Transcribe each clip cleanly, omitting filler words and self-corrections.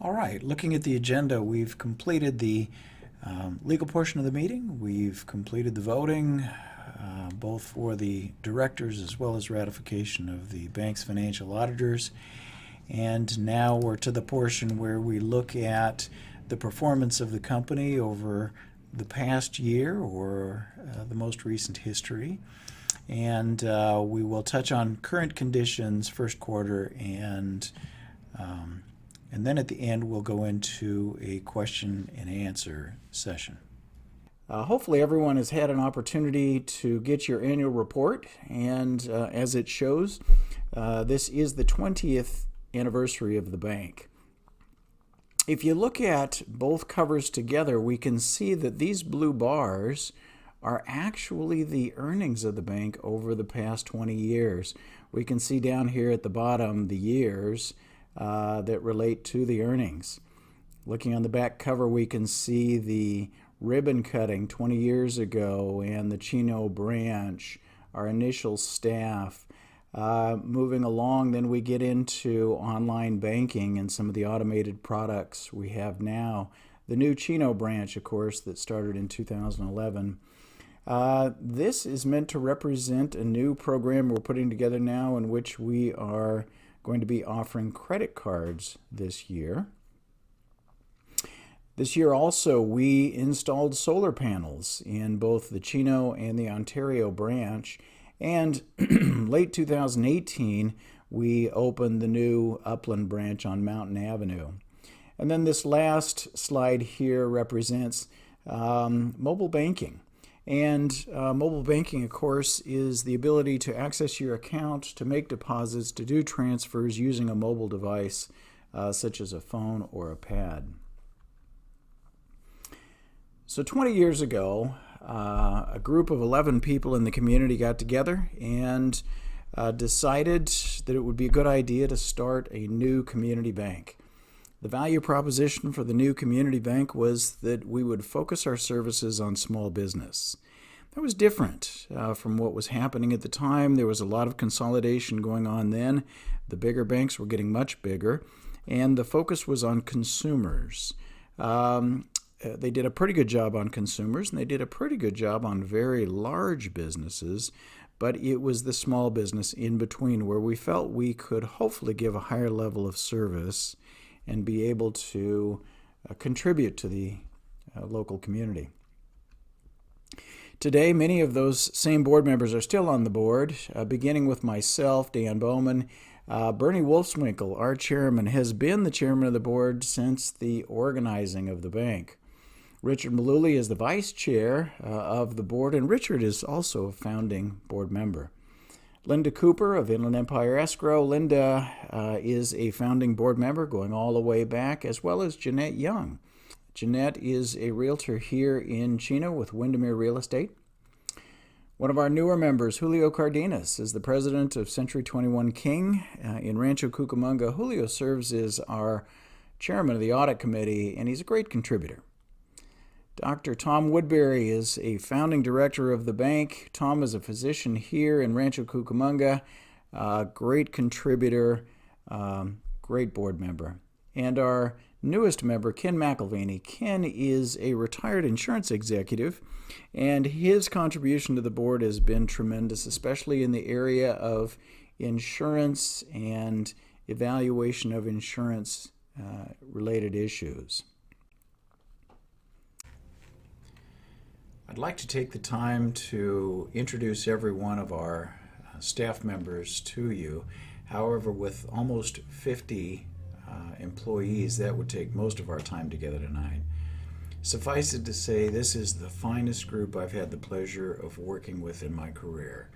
All right, looking at the agenda, we've completed the legal portion of the meeting. We've completed the voting, both for the directors as well as ratification of the bank's financial auditors. And now we're to the portion where we look at the performance of the company over the past year or the most recent history. And we will touch on current conditions, first quarter, and then at the end we'll go into a question and answer session. Hopefully everyone has had an opportunity to get your annual report, and as it shows, this is the 20th anniversary of the bank. If you look at both covers together, we can see that these blue bars are actually the earnings of the bank over the past 20 years. We can see down here at the bottom the years that relate to the earnings. Looking on the back cover, we can see the ribbon cutting 20 years ago and the Chino branch, our initial staff. Moving along, then we get into online banking and some of the automated products we have now. The new Chino branch, of course, that started in 2011. This is meant to represent a new program we're putting together now in which we are going to be offering credit cards this year. This year also we installed solar panels in both the Chino and the Ontario branch. And late 2018, we opened the new Upland branch on Mountain Avenue. And then this last slide here represents mobile banking. And mobile banking, of course, is the ability to access your account, to make deposits, to do transfers using a mobile device such as a phone or a pad. So 20 years ago, a group of 11 people in the community got together and decided that it would be a good idea to start a new community bank. The value proposition for the new community bank was that we would focus our services on small business. That was different from what was happening at the time. There was a lot of consolidation going on then. The bigger banks were getting much bigger, and the focus was on consumers. They did a pretty good job on consumers, and they did a pretty good job on very large businesses, but it was the small business in between where we felt we could hopefully give a higher level of service and be able to contribute to the local community. Today, many of those same board members are still on the board, beginning with myself, Dan Bowman. Bernie Wolfswinkel, our chairman, has been the chairman of the board since the organizing of the bank. Richard Malooly is the vice chair of the board, and Richard is also a founding board member. Linda Cooper of Inland Empire Escrow. Linda is a founding board member going all the way back, as well as Jeanette Young. Jeanette is a realtor here in Chino with Windermere Real Estate. One of our newer members, Julio Cardenas, is the president of Century 21 King in Rancho Cucamonga. Julio serves as our chairman of the audit committee, and he's a great contributor. Dr. Tom Woodbury is a founding director of the bank. Tom is a physician here in Rancho Cucamonga, great contributor, great board member. And our newest member, Ken McElvaney. Ken is a retired insurance executive, and his contribution to the board has been tremendous, especially in the area of insurance and evaluation of insurance-related issues. I'd like to take the time to introduce every one of our staff members to you. However, with almost 50 employees, that would take most of our time together tonight. Suffice it to say, this is the finest group I've had the pleasure of working with in my career.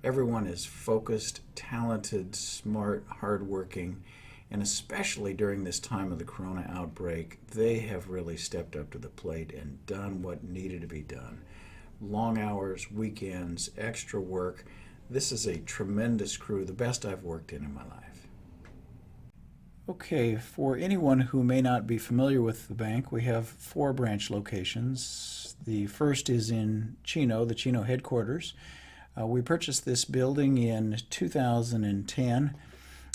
Everyone is focused, talented, smart, hardworking, and especially during this time of the corona outbreak, they have really stepped up to the plate and done what needed to be done. Long hours, weekends, extra work. This is a tremendous crew, the best I've worked in my life. Okay, for anyone who may not be familiar with the bank, we have 4 branch locations. The first is in Chino, the Chino headquarters. We purchased this building in 2010.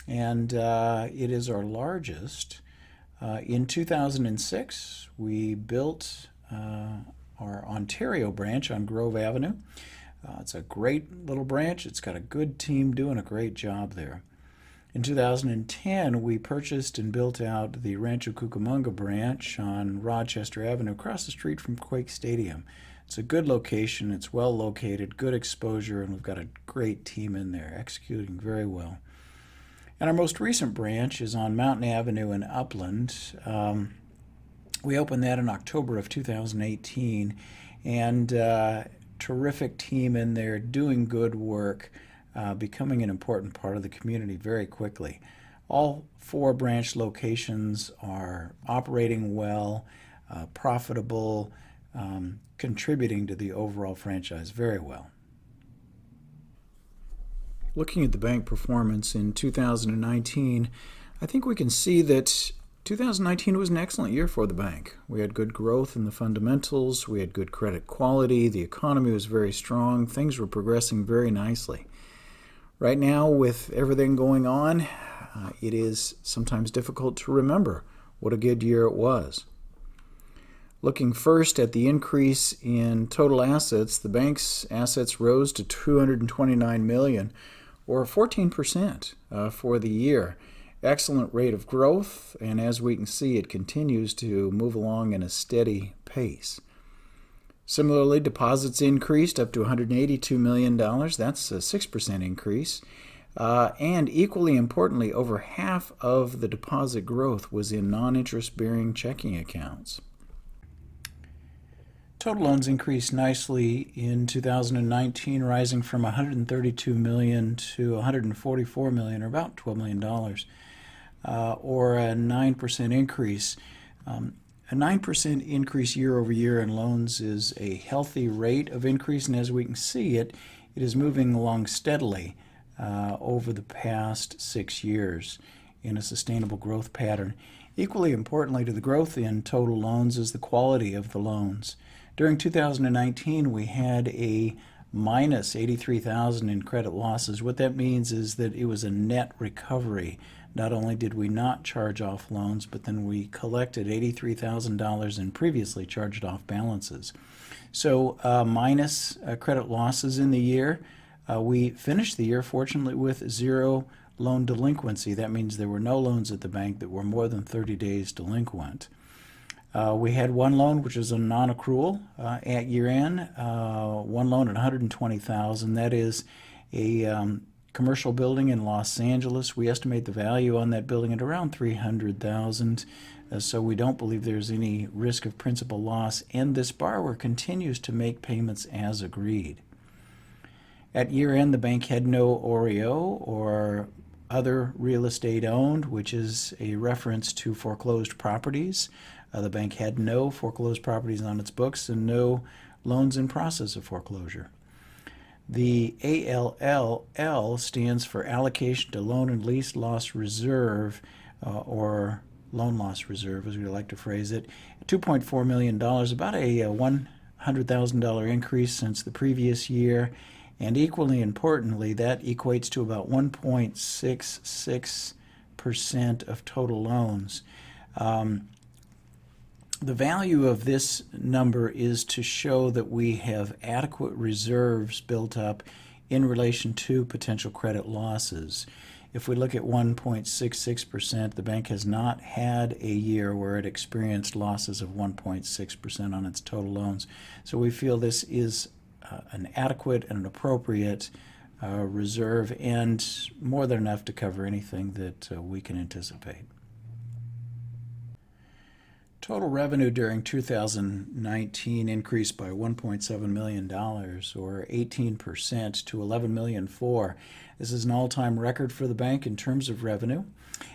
And it is our largest. In 2006, we built our Ontario branch on Grove Avenue. It's a great little branch. It's got a good team doing a great job there. In 2010, we purchased and built out the Rancho Cucamonga branch on Rochester Avenue across the street from Quake Stadium. It's a good location, it's well located, good exposure, and we've got a great team in there executing very well. And our most recent branch is on Mountain Avenue in Upland. We opened that in October of 2018, and terrific team in there doing good work. Becoming an important part of the community very quickly. All 4 branch locations are operating well, profitable, contributing to the overall franchise very well. Looking at the bank performance in 2019, I think we can see that 2019 was an excellent year for the bank. We had good growth in the fundamentals, we had good credit quality, the economy was very strong, things were progressing very nicely. Right now, with everything going on, it is sometimes difficult to remember what a good year it was. Looking first at the increase in total assets, the bank's assets rose to $229 million, or 14% for the year. Excellent rate of growth, and as we can see, it continues to move along in a steady pace. Similarly, deposits increased up to $182 million. That's a 6% increase. And equally importantly, over half of the deposit growth was in non-interest-bearing checking accounts. Total loans increased nicely in 2019, rising from $132 million to $144 million, or about $12 million, or a 9% increase. A 9% increase year over year in loans is a healthy rate of increase, and as we can see, it is moving along steadily over the past 6 years in a sustainable growth pattern. Equally importantly to the growth in total loans is the quality of the loans. During 2019, we had a minus $83,000 in credit losses. What that means is that it was a net recovery. Not only did we not charge off loans, but then we collected $83,000 in previously charged off balances. So minus credit losses in the year. We finished the year, fortunately, with 0 loan delinquency. That means there were no loans at the bank that were more than 30 days delinquent. We had one loan which was a non-accrual at year-end, one loan at $120,000. That is a commercial building in Los Angeles. We estimate the value on that building at around $300,000, so we don't believe there's any risk of principal loss, and this borrower continues to make payments as agreed. At year-end, the bank had no OREO, or other real estate owned, which is a reference to foreclosed properties. The bank had no foreclosed properties on its books and no loans in process of foreclosure. The ALLL stands for Allocation to Loan and Lease Loss Reserve, or Loan Loss Reserve, as we like to phrase it. $2.4 million, about a $100,000 increase since the previous year. And equally importantly, that equates to about 1.66% of total loans. The value of this number is to show that we have adequate reserves built up in relation to potential credit losses. If we look at 1.66%, the bank has not had a year where it experienced losses of 1.6% on its total loans. So we feel this is an adequate and an appropriate reserve, and more than enough to cover anything that we can anticipate. Total revenue during 2019 increased by $1.7 million, or 18%, to $11.4 million. This is an all-time record for the bank in terms of revenue,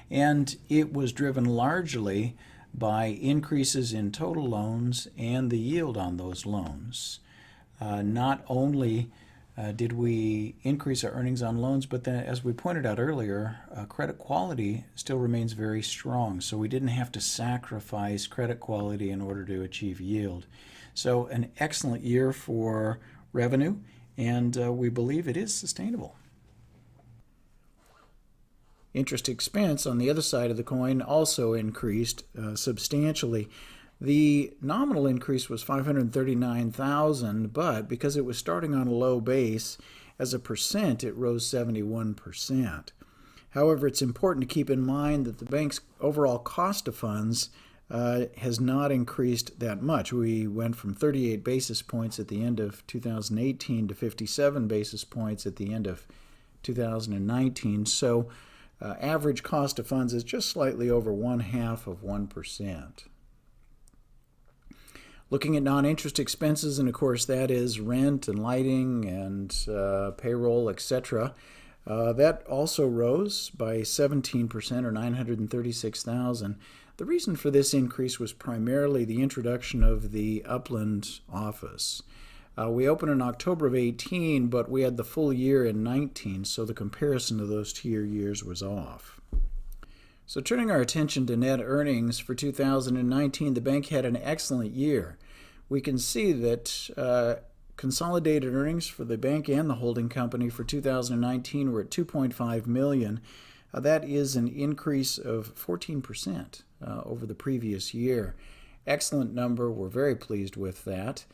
and it was driven largely by increases in total loans and the yield on those loans. Not only did we increase our earnings on loans, but then, as we pointed out earlier, credit quality still remains very strong. So we didn't have to sacrifice credit quality in order to achieve yield. So an excellent year for revenue, and we believe it is sustainable. Interest expense on the other side of the coin also increased substantially. The nominal increase was $539,000, but because it was starting on a low base, as a percent, it rose 71%. However, it's important to keep in mind that the bank's overall cost of funds has not increased that much. We went from 38 basis points at the end of 2018 to 57 basis points at the end of 2019. So average cost of funds is just slightly over 0.5%. Looking at non-interest expenses, and of course that is rent and lighting and payroll, etc. That also rose by 17% or $936,000. The reason for this increase was primarily the introduction of the Upland office. We opened in October of 18, but we had the full year in 19, so the comparison of those 2 years was off. So turning our attention to net earnings for 2019, the bank had an excellent year. We can see that consolidated earnings for the bank and the holding company for 2019 were at $2.5 million. That is an increase of 14% over the previous year. Excellent number. We're very pleased with that.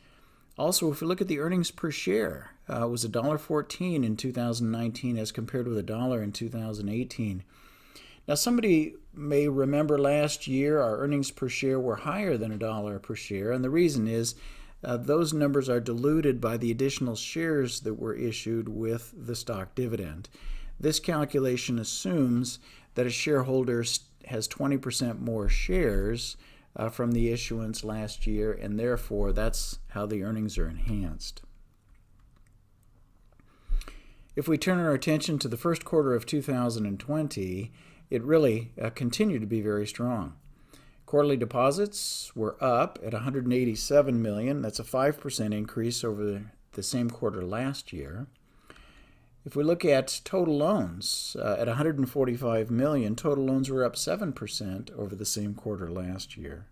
Also, if we look at the earnings per share, it was $1.14 in 2019 as compared with $1 in 2018. Now, somebody may remember last year our earnings per share were higher than $1 per share, and the reason is those numbers are diluted by the additional shares that were issued with the stock dividend. This calculation assumes that a shareholder has 20% more shares from the issuance last year, and therefore that's how the earnings are enhanced. If we turn our attention to the first quarter of 2020, it really continued to be very strong. Quarterly deposits were up at $187 million. That's a 5% increase over the same quarter last year. If we look at total loans at $145 million, total loans were up 7% over the same quarter last year.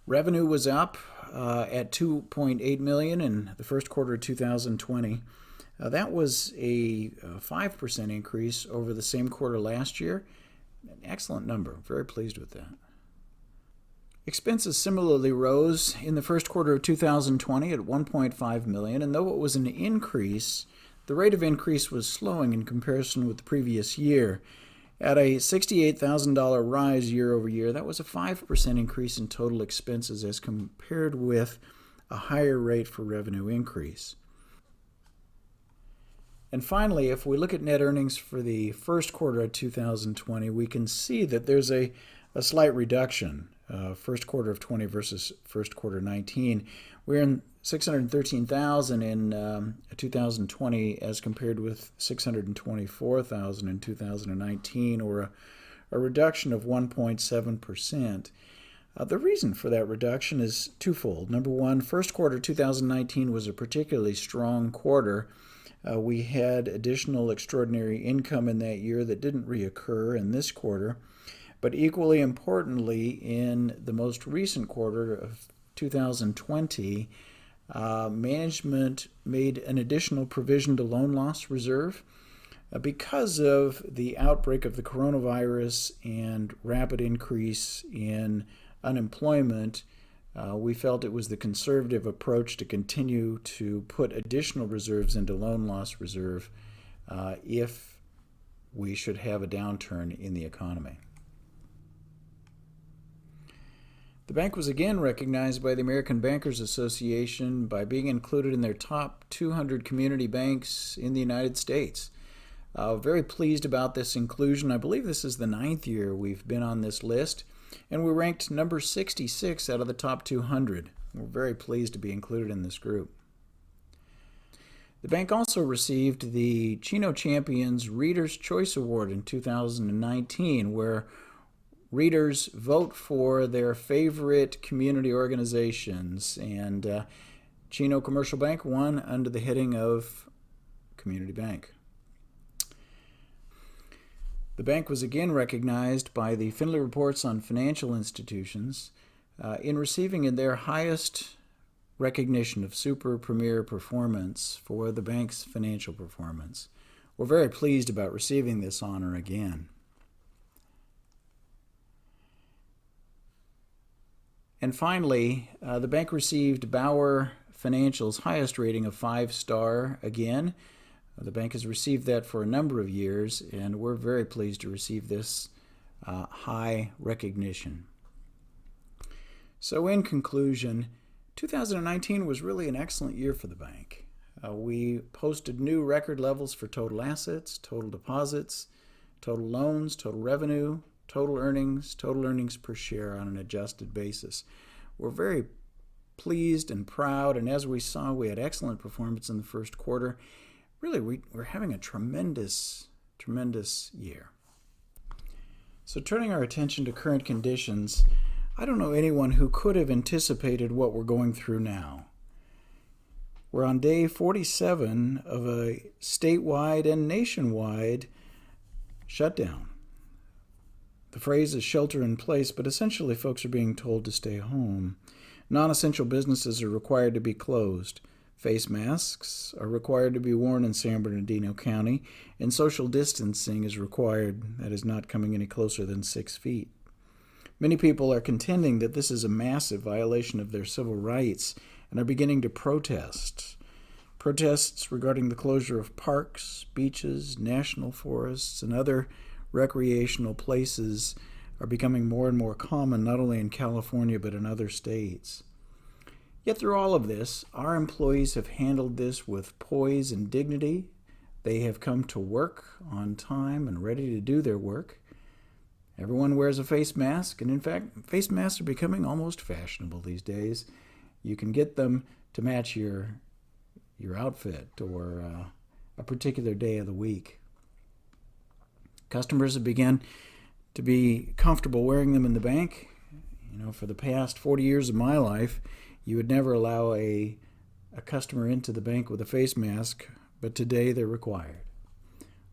Revenue was up at $2.8 million in the first quarter of 2020. That was a 5% increase over the same quarter last year. An excellent number. Very pleased with that. Expenses similarly rose in the first quarter of 2020 at $1.5 million, and though it was an increase, the rate of increase was slowing in comparison with the previous year. At a $68,000 rise year over year, that was a 5% increase in total expenses as compared with a higher rate for revenue increase. And finally, if we look at net earnings for the first quarter of 2020, we can see that there's a slight reduction. First quarter of 20 versus first quarter 19. We're in $613,000 in 2020 as compared with $624,000 in 2019, or a reduction of 1.7%. The reason for that reduction is twofold. Number one, first quarter 2019 was a particularly strong quarter. We had additional extraordinary income in that year that didn't reoccur in this quarter. But equally importantly, in the most recent quarter of 2020, management made an additional provision to loan loss reserve because of the outbreak of the coronavirus and rapid increase in unemployment. We felt it was the conservative approach to continue to put additional reserves into loan loss reserve if we should have a downturn in the economy. The bank was again recognized by the American Bankers Association by being included in their top 200 community banks in the United States. Very pleased about this inclusion. I believe this is the 9th year we've been on this list, and we ranked number 66 out of the top 200. We're very pleased to be included in this group. The bank also received the Chino Champions Reader's Choice Award in 2019, where readers vote for their favorite community organizations, and Chino Commercial Bank won under the heading of Community Bank. The bank was again recognized by the Findlay Reports on Financial Institutions in receiving in their highest recognition of super premier performance for the bank's financial performance. we're very pleased about receiving this honor again. And finally, the bank received Bauer Financial's highest rating of 5-star again. The bank has received that for a number of years, and we're very pleased to receive this high recognition. So in conclusion, 2019 was really an excellent year for the bank. We posted new record levels for total assets, total deposits, total loans, total revenue, total earnings per share on an adjusted basis. We're very pleased and proud, and as we saw, we had excellent performance in the first quarter. Really, we're having a tremendous year. So turning our attention to current conditions, I don't know anyone who could have anticipated what we're going through now. We're on day 47 of a statewide and nationwide shutdown. The phrase is shelter in place, but essentially folks are being told to stay home. Non-essential businesses are required to be closed. Face masks are required to be worn in San Bernardino County, and social distancing is required. That is not coming any closer than 6 feet. Many people are contending that this is a massive violation of their civil rights and are beginning to protest. Protests regarding the closure of parks, beaches, national forests, and other recreational places are becoming more and more common, not only in California but in other states. Yet through all of this, our employees have handled this with poise and dignity. They have come to work on time and ready to do their work. Everyone wears a face mask, and in fact, face masks are becoming almost fashionable these days. You can get them to match your outfit or a particular day of the week. Customers have begun to be comfortable wearing them in the bank. For the past 40 years of my life, you would never allow a customer into the bank with a face mask, but today they're required.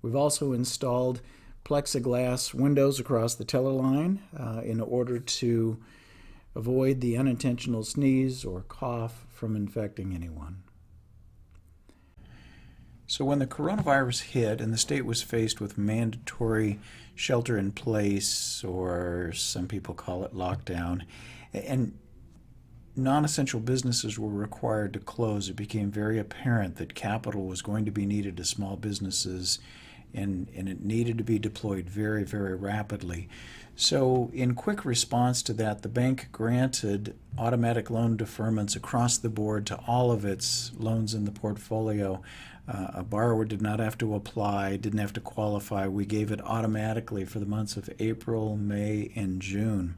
We've also installed plexiglass windows across the teller line in order to avoid the unintentional sneeze or cough from infecting anyone. So when the coronavirus hit and the state was faced with mandatory shelter in place, or some people call it lockdown, and non-essential businesses were required to close, it became very apparent that capital was going to be needed to small businesses, and it needed to be deployed very, very rapidly. So in quick response to that, the bank granted automatic loan deferments across the board to all of its loans in the portfolio. A borrower did not have to apply, didn't have to qualify. We gave it automatically for the months of April, May, and June.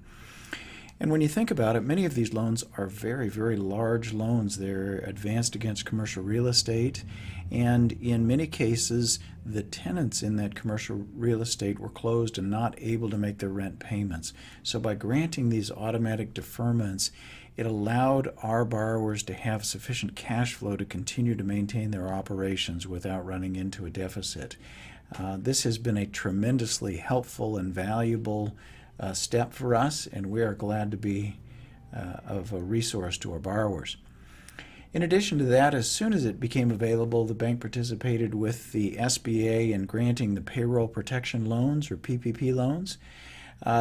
And when you think about it, many of these loans are very, very large loans. They're advanced against commercial real estate, and in many cases, the tenants in that commercial real estate were closed and not able to make their rent payments. So by granting these automatic deferments, it allowed our borrowers to have sufficient cash flow to continue to maintain their operations without running into a deficit. This has been a tremendously helpful and valuable step for us, and we are glad to be of a resource to our borrowers. In addition to that, as soon as it became available, the bank participated with the SBA in granting the payroll protection loans, or PPP loans.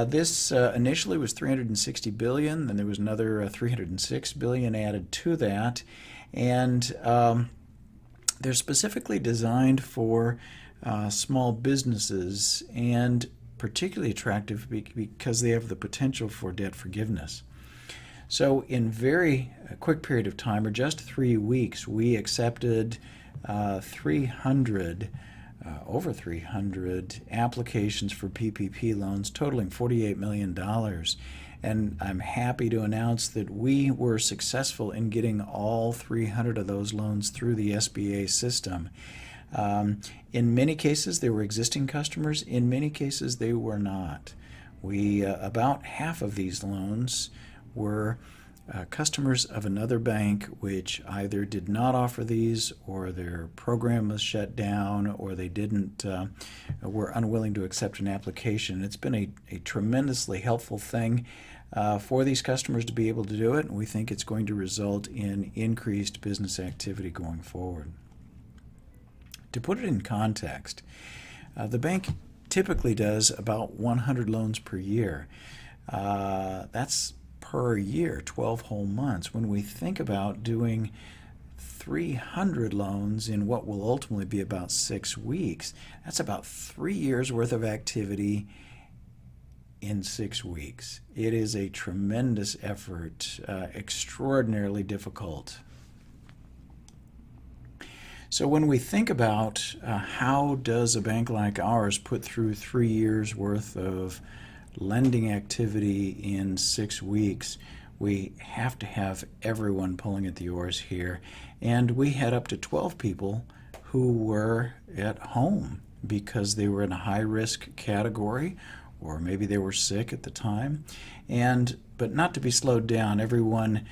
This initially was $360 billion, then there was another $306 billion added to that, and they're specifically designed for small businesses, and particularly attractive because they have the potential for debt forgiveness. So in very quick period of time, or just 3 weeks, we accepted over 300 applications for PPP loans totaling $48 million. And I'm happy to announce that we were successful in getting all 300 of those loans through the SBA system. In many cases, they were existing customers. In many cases, they were not. About half of these loans were customers of another bank which either did not offer these, or their program was shut down, or they were unwilling to accept an application. It's been a tremendously helpful thing for these customers to be able to do it, and we think it's going to result in increased business activity going forward. To put it in context, the bank typically does about 100 loans per year. That's per year, 12 whole months. When we think about doing 300 loans in what will ultimately be about 6 weeks, that's about 3 years worth of activity in 6 weeks. It is a tremendous effort, extraordinarily difficult. So when we think about how does a bank like ours put through 3 years worth of lending activity in 6 weeks, we have to have everyone pulling at the oars here. And we had up to 12 people who were at home because they were in a high-risk category, or maybe they were sick at the time. But not to be slowed down, everyone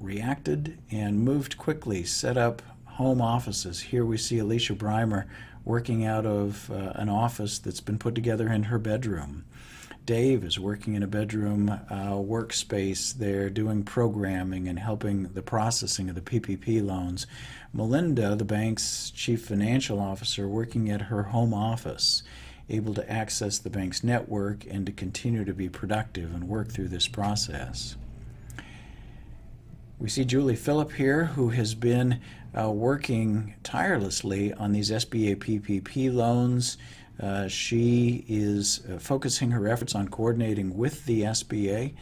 reacted and moved quickly, set up home offices. Here we see Alicia Breimer working out of an office that's been put together in her bedroom. Dave is working in a bedroom workspace there doing programming and helping the processing of the PPP loans. Melinda, the bank's chief financial officer, working at her home office, able to access the bank's network and to continue to be productive and work through this process. We see Julie Phillip here, who has been working tirelessly on these SBA PPP loans. She is focusing her efforts on coordinating with the SBA.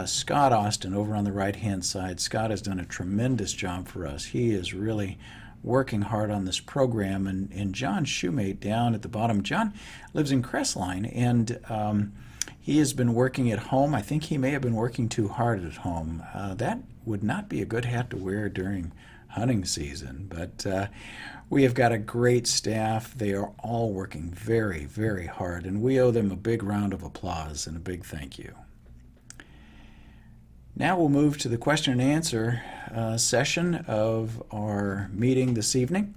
Scott Austin over on the right-hand side. Scott has done a tremendous job for us. He is really working hard on this program. And John Shoemate down at the bottom. John lives in Crestline, and he has been working at home. I think he may have been working too hard at home. That would not be a good hat to wear during hunting season, but we have got a great staff. They are all working very, very hard, and we owe them a big round of applause and a big thank you. Now we'll move to the question and answer session of our meeting this evening.